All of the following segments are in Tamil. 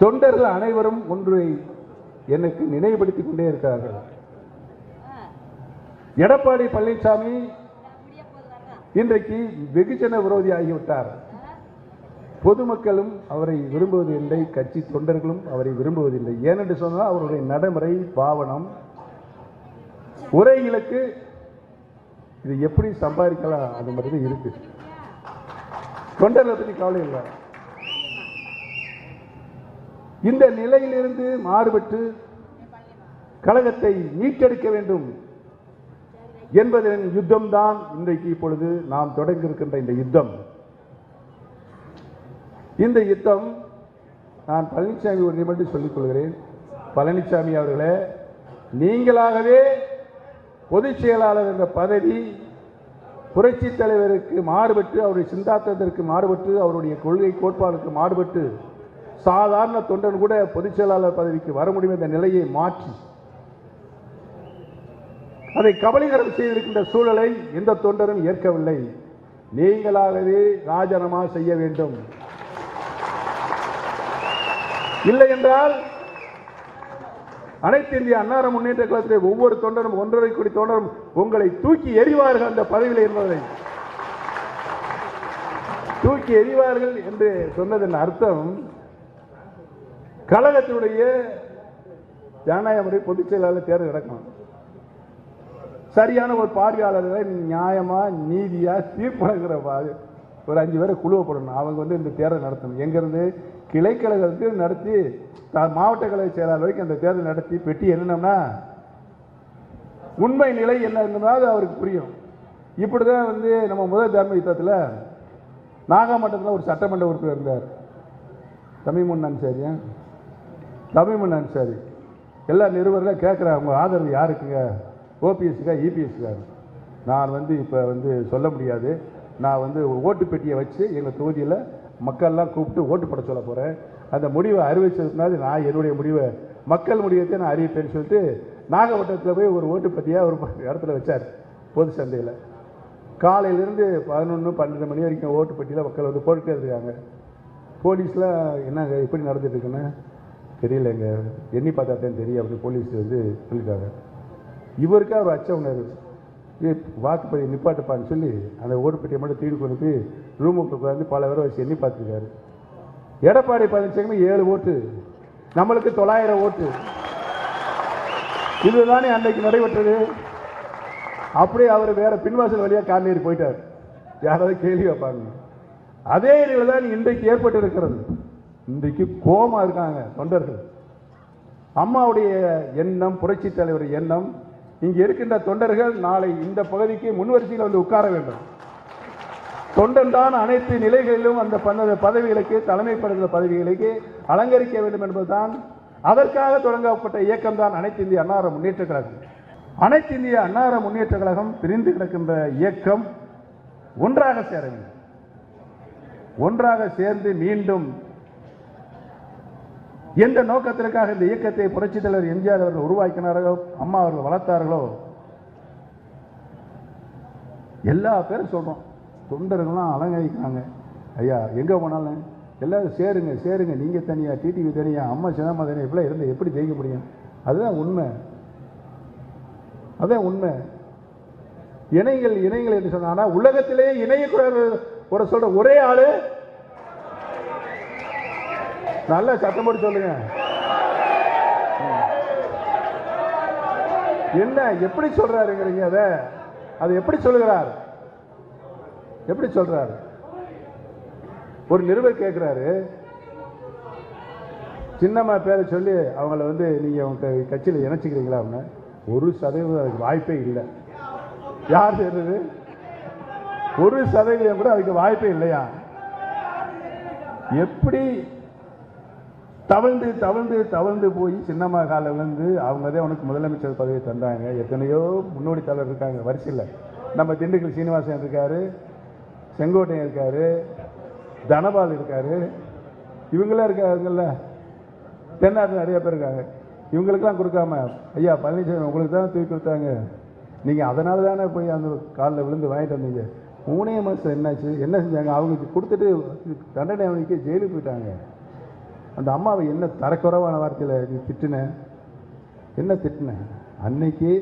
தொண்டர்கள் அனைவரும் ஒன்றை எனக்கு நினைவுபடுத்திக் கொண்டே இருக்கிறார்கள். எடப்பாடி பழனிசாமி இன்றைக்கு வெகுஜன விரோதி ஆகிவிட்டார். பொதுமக்களும் அவரை விரும்புவதில்லை, கட்சி தொண்டர்களும் அவரை விரும்புவதில்லை. ஏனென்று சொன்னால் அவருடைய நடைமுறை பாவனம் உரைகளுக்கு இது எப்படி சம்பாதிக்கலாம் அது மாதிரி இருக்கு. தொண்டர்களை பற்றி கவலை இல்லை. இந்த நிலையிலிருந்து மாறுபட்டு கழகத்தை மீட்டெடுக்க வேண்டும் என்பதன் யுத்தம் தான் இன்றைக்கு இப்பொழுது நாம் தொடங்கி இருக்கின்ற இந்த யுத்தம். இந்த யுத்தம் நான் பழனிசாமி ஒன்றை மட்டும் சொல்லிக் கொள்கிறேன். பழனிசாமி அவர்களே, நீங்களாகவே பொதுச் செயலாளர் என்ற பதவி புரட்சித் தலைவருக்கு மாறுபட்டு, அவருடைய சிந்தாந்தத்திற்கு மாறுபட்டு, அவருடைய கொள்கை கோட்பாடுக்கு மாறுபட்டு சாதாரண தொண்டன் கூட பொதுச் செயலாளர் பதவிக்கு வர முடியும் என்ற நிலையை மாற்றி அதை கபலீகரம் செய்திருக்கின்ற சூழலை எந்த தொண்டரும் ஏற்கவில்லை. நீங்களாகவே ராஜினாமா செய்ய வேண்டும். இல்லை என்றால் அனைத்து இந்திய அண்ணா முன்னேற்ற கழகத்தில் ஒவ்வொரு தொண்டரும் 1.5 கோடி தொண்டரும் உங்களை தூக்கி எறிவார்கள். அந்த பதவியில் என்பதை தூக்கி எறிவார்கள் என்று சொன்னதன் அர்த்தம் கழகத்தினுடைய ஜனநாயக முறை பொதுச் செயலாளர் தேர்தல் நடக்கணும். சரியான ஒரு பார்வையாளர்களை நியாயமா நீதியா தீர்ப்பளிக்கிற ஒரு 5 பேரை குழுவப்படணும். அவங்க இந்த தேர்தல் நடத்தணும். எங்கிருந்து கிளைக்கழகத்தில் நடத்தி மாவட்ட கழக செயலாளர் வரைக்கும் அந்த தேர்தல் நடத்தி பெட்டி என்னன்னா உண்மை நிலை என்ன என்பதாவது அவருக்கு புரியும். இப்படிதான் நம்ம முதல் தர்ம யுத்தத்தில் நாகமண்டலத்தில் ஒரு சட்டமன்ற உறுப்பினர் இருந்தார், தமிமுன் அன்சாரி. தமிமுன் அன்சாரி எல்லா நிருபர்களும் கேட்குறாங்க, உங்கள் ஆதரவு யாருக்குங்க? ஓபிஎஸ்க்கா இபிஎஸ்க்கா? நான் இப்போ சொல்ல முடியாது. நான் ஓட்டு பெட்டியை வச்சு எங்கள் தொகுதியில் மக்கள்லாம் கூப்பிட்டு ஓட்டு போட சொல்ல போகிறேன். அந்த முடிவை அறிவிச்சதுனால நான் என்னுடைய முடிவை மக்கள் முடிவத்தை நான் அறிவிப்பேன்னு சொல்லிட்டு நாகப்பட்டினத்தில் போய் ஒரு ஓட்டு பெட்டியாக ஒரு இடத்துல வச்சார். பொது சந்தையில் காலையிலேருந்து 11-12 மணி வரைக்கும் ஓட்டு பெட்டியில் மக்கள் போட்டுகிட்டே இருக்காங்க. போலீஸ்லாம் என்னங்க எப்படி நடந்துட்டுருக்குன்னு தெரியலைங்க, எண்ணி பார்த்தாட்டேன்னு தெரியும் அப்படின்னு போலீஸ் சொல்லிட்டாங்க. இவருக்கே ஒரு அச்ச உணர்வு, வாக்குப்பதிவு நிப்பாட்டுப்பான்னு சொல்லி அந்த ஓட்டுப்பட்டியை மட்டும் தீடு கொண்டு போய் ரூமுக்கு உட்காந்து பல பேரை வச்சு எண்ணி பார்த்துருக்காரு. எடப்பாடி பழனிசாமி 7 ஓட்டு, நம்மளுக்கு 900 ஓட்டு. இதுதானே அன்றைக்கு நடைபெற்றது. அப்படியே அவர் வேற பின்வாசல் வழியாக கார்நேரி போயிட்டார். யாராவது கேள்வி வைப்பாங்க. அதே நிலையில் தான் இன்றைக்கு ஏற்பட்டு இருக்கிறது. இன்றைக்கு கோபமாக இருக்காங்க தொண்டர்கள். அம்மாவுடைய எண்ணம், புரட்சி தலைவர் எண்ணம், இங்கே இருக்கின்ற தொண்டர்கள் நாளை இந்த பகுதிக்கு முன்வரிசையில் உட்கார வேண்டும். தொண்டன் தான் அனைத்து நிலைகளிலும் அந்த பதவிகளுக்கு, தலைமைப்படுகிற பதவிகளுக்கு அலங்கரிக்க வேண்டும் என்பதுதான் அதற்காக தொடங்கப்பட்ட இயக்கம் தான் அனைத்து இந்திய அண்ணா முன்னேற்ற கழகம். அனைத்து இந்திய அண்ணா முன்னேற்ற கழகம் பிரிந்து கிடக்கின்ற இயக்கம் ஒன்றாக சேர வேண்டும். ஒன்றாக சேர்ந்து மீண்டும் எந்த நோக்கத்திற்காக இந்த இயக்கத்தை புரட்சித் தலைவர் எம்ஜிஆர் அவர்கள் உருவாக்கினார்களோ, அம்மா அவர்கள் வளர்த்தார்களோ, எல்லா பேரும் சொல்றோம். தொண்டர்கள்லாம் அலங்கரிக்கிறாங்க. ஐயா எங்கே போனாலும் எல்லாரும் சேருங்க சேருங்க, நீங்கள் தனியா, டிடிவி தனியா, அம்மா சின்னம்மா தனியா, இப்படிலாம் இருந்து எப்படி ஜெயிக்க முடியும்? அதுதான் உண்மை. அதான் உண்மை. இணைகள் இணைகள் என்று சொன்னா உலகத்திலேயே இணையக்கூடாது ஒரு சொல்ற ஒரே ஆளு நல்ல சத்தம் போட்டு சொல்லுங்க. என்ன எப்படி சொல்றாருங்கிறீங்க? அதை எப்படி சொல்லுகிறார்? எப்படி சொல்றாரு? ஒரு நிருபர் கேட்கிறாரு, சின்னம்மா பேரை சொல்லி அவங்கள நீங்க உங்க கட்சியில் இணைச்சிக்கிறீங்களா? அப்படின்னு 1% அதுக்கு வாய்ப்பே இல்லை. யார் சேர்ந்தது? 1% கூட அதுக்கு வாய்ப்பே இல்லையா? எப்படி தவழ்ந்து தவழ்ந்து தவழ்ந்து போய் சின்னம்மா காலில் விழுந்து அவங்க தான் உனக்கு முதலமைச்சர் பதவியை தந்தாங்க. எத்தனையோ முன்னோடி தலைவர் இருக்காங்க வரிசையில். நம்ம திண்டுக்கல் சீனிவாசன் இருக்காரு, செங்கோட்டையன் இருக்காரு, தனபால் இருக்காரு, இவங்களாம் இருக்காங்கல்ல, தென்னாட்டில் நிறைய பேர் இருக்காங்க. இவங்களுக்கெல்லாம் கொடுக்காம ஐயா பழனிசாமி உங்களுக்கு தான் தூக்கி கொடுத்தாங்க, நீங்கள் அதனால தானே போய் அந்த காலில் விழுந்து வாங்கிட்டு வந்தீங்க. 3 மாதம் என்னாச்சு? என்ன செஞ்சாங்க? அவங்க கொடுத்துட்டு தண்டனை அவனுக்கு ஜெயிலுக்கு போயிட்டாங்க. அந்த அம்மாவை என்ன தரக்குறைவான வார்த்தையில் திட்டினேன், என்ன திட்டினேன்? அன்னைக்கு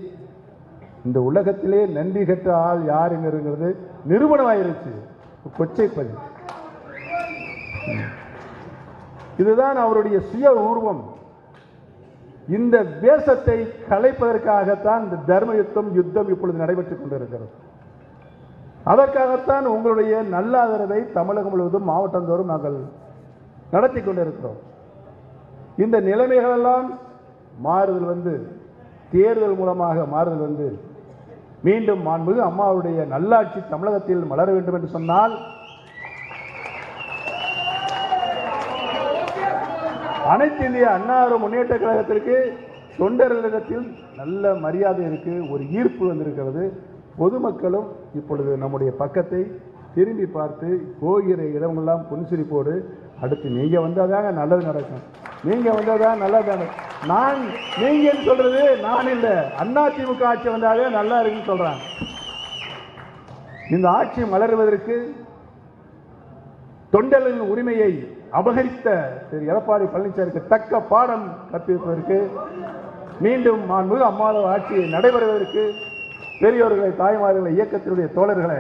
இந்த உலகத்திலே நன்றி கெட்ட ஆள் யாருங்கிறது நிரூபணமாயிருச்சு. கொச்சைப்பதி. இதுதான் அவருடைய சுய உருவம். இந்த வேஷத்தை கலைப்பதற்காகத்தான் இந்த தர்ம யுத்தம் இப்பொழுது நடைபெற்றுக் கொண்டிருக்கிறது. அதற்காகத்தான் உங்களுடைய நல்ல ஆதரவை தமிழகம் முழுவதும் மாவட்டந்தோறும் நாங்கள் நடத்தி கொண்டிருக்கிறோம். இந்த நிலைமைகளெல்லாம் மாறுதல் வந்து, தேர்தல் மூலமாக மாறுதல் வந்து, மீண்டும் மாண்புமிகு அம்மாவுடைய நல்லாட்சி தமிழகத்தில் மலர வேண்டும் என்று சொன்னால் அனைத்து இந்திய அண்ணா முன்னேற்ற கழகத்திற்கு தொண்டர்களிடத்தில் நல்ல மரியாதை இருக்கு, ஒரு ஈர்ப்பு வந்திருக்கிறது. பொதுமக்களும் இப்பொழுது நம்முடைய பக்கத்தை திரும்பி பார்த்து போகிற இடமெல்லாம் புன்சிரிப்போடு, அடுத்து நீங்க வந்தாதாங்க நல்லது நடக்கும், நீங்க வந்தாதான் நல்லது நடக்கும். நான் நீங்கன்னு சொல்றது நான் இல்லை, அதிமுக ஆட்சி வந்தாலே நல்லா இருக்குன்னு சொல்றாங்க. இந்த ஆட்சி மலர்வதற்கு தொண்டர்களின் உரிமையை அபகரித்த திரு எடப்பாடி பழனிசாமிக்கு தக்க பாடம் கற்பிப்பதற்கு, மீண்டும் மாண்புமிகு அம்மாவோட ஆட்சியை நடைபெறுவதற்கு பெரியோர்களை, தாய்மார்களை, இயக்கத்தினுடைய தோழர்களை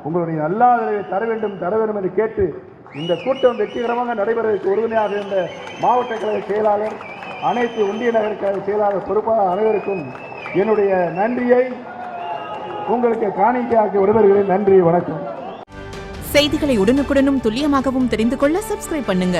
உங்களுடைய நல்ல ஆதரவை தர வேண்டும் என்று கேட்டு, இந்த கூட்டம் வெற்றிகரமாக நடைபெறுவதற்கு உறுதுணையாக இருந்த மாவட்ட கழக செயலாளர், அனைத்து ஒன்றிய நகர கழக செயலாளர் பொறுப்பாளர் அனைவருக்கும் என்னுடைய நன்றியை உங்களுக்கு காணிக்கையாக்கி விடுபடுகிறேன். நன்றி, வணக்கம். செய்திகளை உடனுக்குடனும் துல்லியமாகவும் தெரிந்து கொள்ள சப்ஸ்கிரைப் பண்ணுங்க.